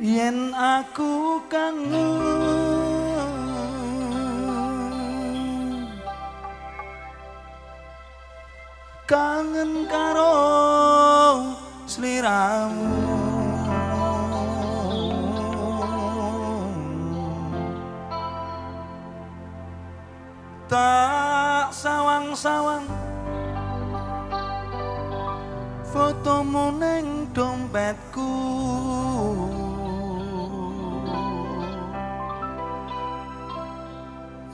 yen aku kangen karo sliramu tak sawang-sawang fotomu ning dompetku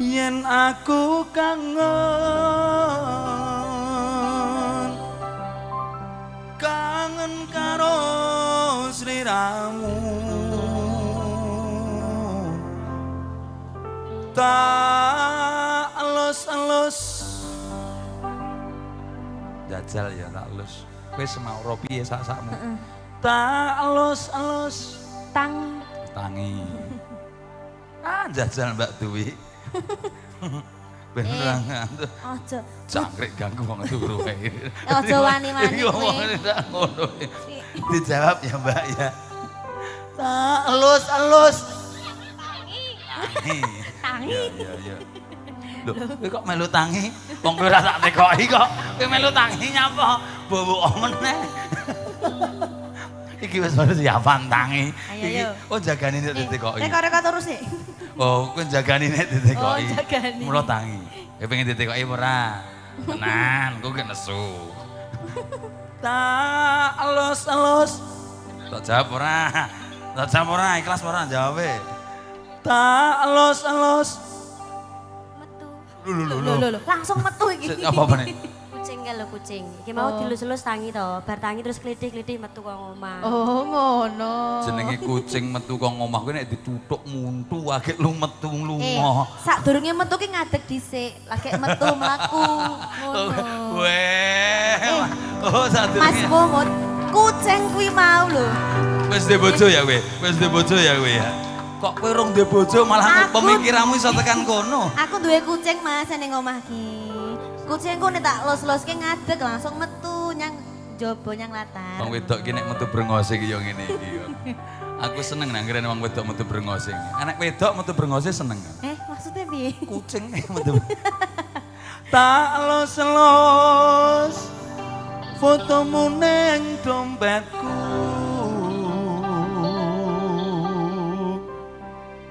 yen aku kangen karo sliramu tak elus-elus jajal ya tak elus wis mau ropi ya sak-sakmu tak elus-elus tangi jajal Mbak Dewi beneran ngantuk aja cangkrek ganggu wong turu wae aja wani-wani ngono dijawab ya Mbak ya tak elus-elus tangi ya lho kowe kok melu tangi wong kowe ora tak tekoki kok kowe melu tangi nyapa bowo meneh iki wis baru siapan tangi iki oh jagani nek ditekoki reka terus sih oh kowe jagani nek ditekoki oh jagani mulo tangi kowe pengen ditekoki ora tenan kowe gak nesu tak elus-elus tak jawab ora ikhlas ora jawabe tak elus-elus Lho, langsung metu iki. Apa meneh? Kucing kan lho kucing. Iki mau dilus-lus tangi to, bar tangi terus klithik-klithik metu kok omah. Oh, ngono. Jenenge kucing metu kok omah kuwi nek dituthuk muntu agek lu metu lunga. Sadurunge metu ki ngadeg dhisik, lagi metu mlaku. Ngono. Weh. Oh, sadurunge. Mas Momot, kucing kuwi mau lho. Wis ndek bojo ya kowe? Wis ndek bojo ya kowe ya? Kok kowe rung ndek bojo malah pemikiranmu iso tekan kono? Aku duwe kucing Mas ning omah ki. Kucingku nek tak los-loske ngadeg langsung metu nyang jaba nyang latar. Wong wedok ki nek metu brengose ki yo ngene iki yo. Aku seneng nek ngrene wong wedok metu brengose. Anak wedok metu brengose seneng. Maksudnya piye? Kucing metu. Tak los-los fotomu ning dompetku.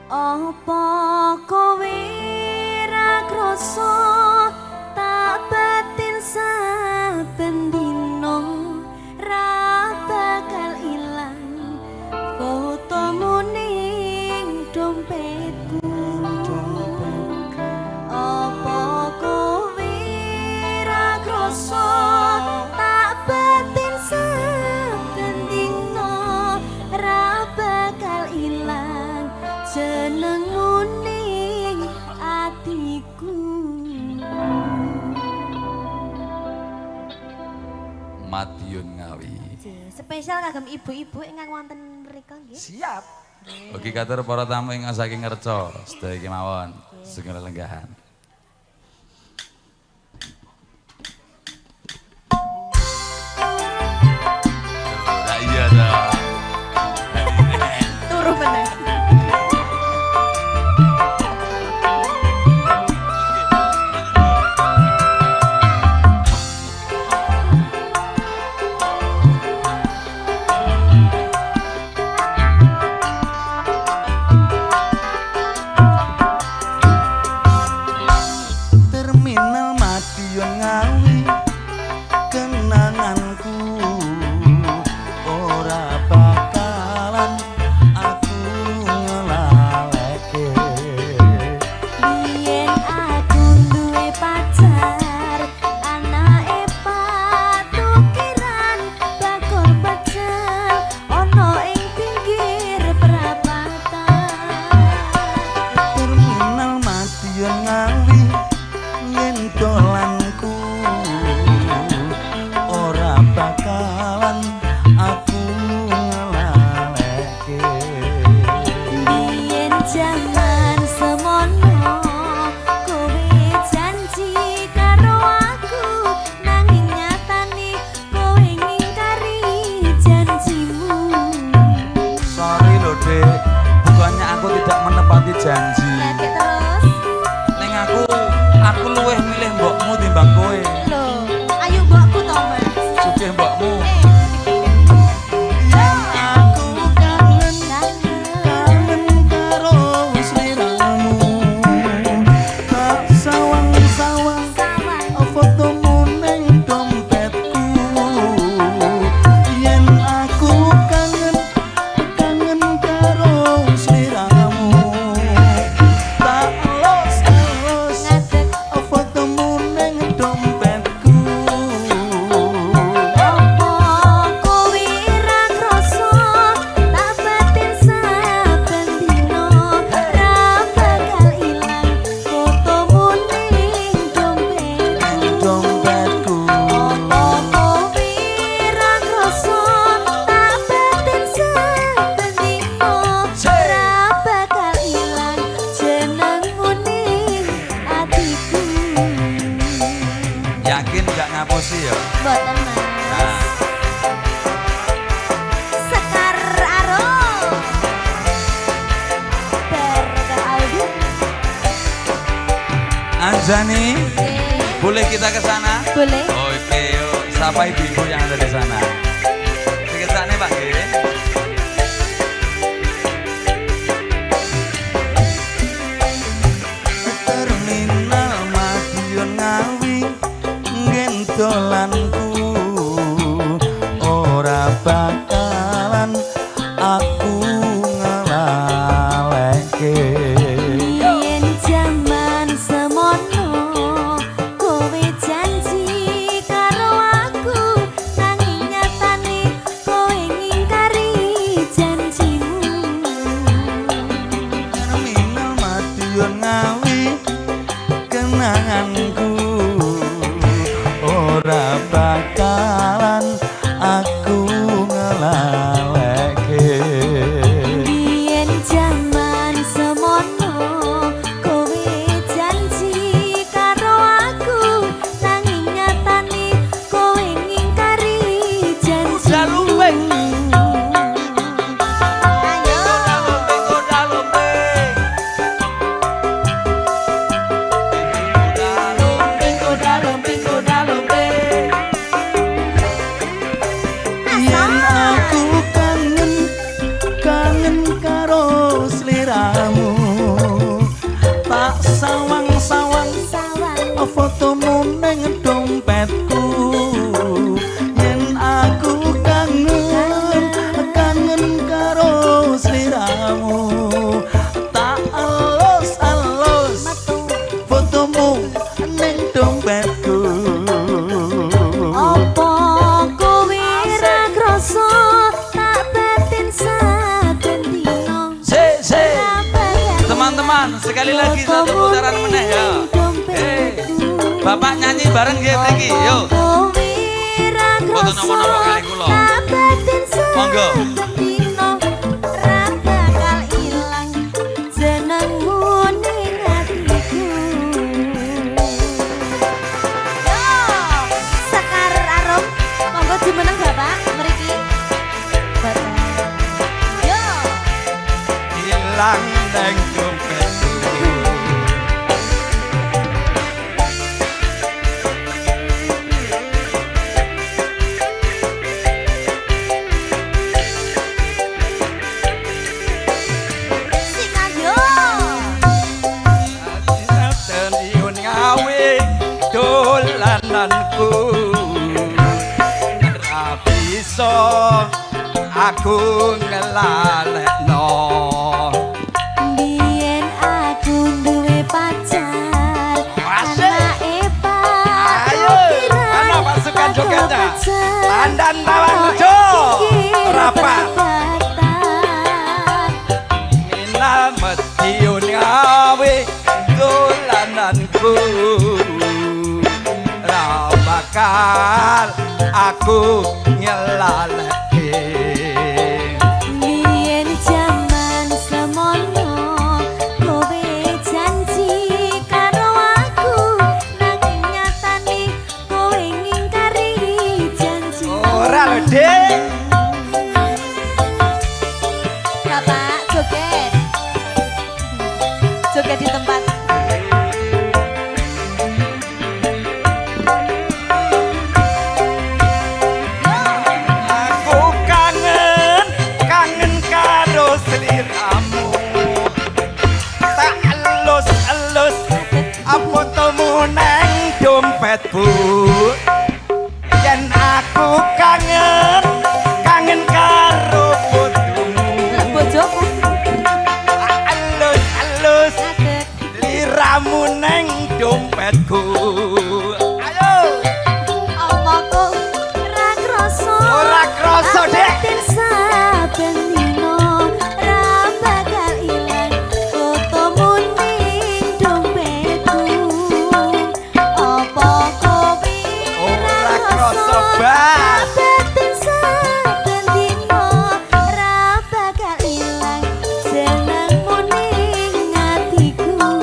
Apa kowe ra krasa tak batin saben dina ra bakal ilang fotomu ning dompetku. Apa kowe ra krasa tak batin saben dina ra bakal ilang jenengmu ning atiku. Madiun Ngawi. Spesial kagem ibu-ibu ingkang wonten mriku nggih. Siap. Ugi katur para tamu ingkang saking ngerca sedaya kemawon sugeng lenggahan. Iya dah. Turu meneh. Zani, boleh kita ke sana? Boleh. Oke, yuk. Sapa ibu-ibu yang ada di sana? Sedikit sana, Pak. Terminal Madiun Ngawi, gentolanku ora bakalan aku ngelaleke. Ora bakalan aku ngelaleke. Biyen jaman semono kowe janji karo aku, nanging nyatane kowe ngingkari janji. Fotomu neng dompetku, yen aku kangen karo sliramu. Tak alus fotomu neng dompetku. Apa kowe ra krasa tak batin saben dino? Teman-teman, sekali lagi satu putaran meneh ya. Bapak nyanyi bareng nggih mriki, yo. Foto nopo-nopo kali kula. Monggo. Sekar Arum, monggo jumeneng Bapak mriki. Yo. Hilang nang dompetku. Dolananku ra bisa aku ngelalekno. Biyen aku duwe pacar, anake Pak. Ayo, ana pasukan Jogja. Tandan Tawang Rejo. Rapat. Minal Madiun Ngawi dolananku. Bakal aku ngelaleke. Biyen jaman semono kowe janji karo aku, nanging nyatane kowe ngingkari janji. Ora lho, Dik. Bapak joget. Joget di tempat. Dompetku, yen aku kangen karo bojomu. Bojoku alus liramu neng dompetku. Ayo, apa kok ra krasa? Ora krasa, Dek. Saben dino ra bakal ilang fotomu ning dompetku. Apa kowe ora krasa banget. Saben dino ra bakal ilang senengmu ning atiku.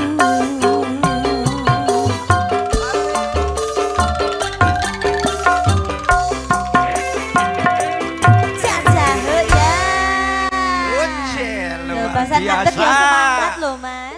Bahasan ngadeg ya semangat loh Mas.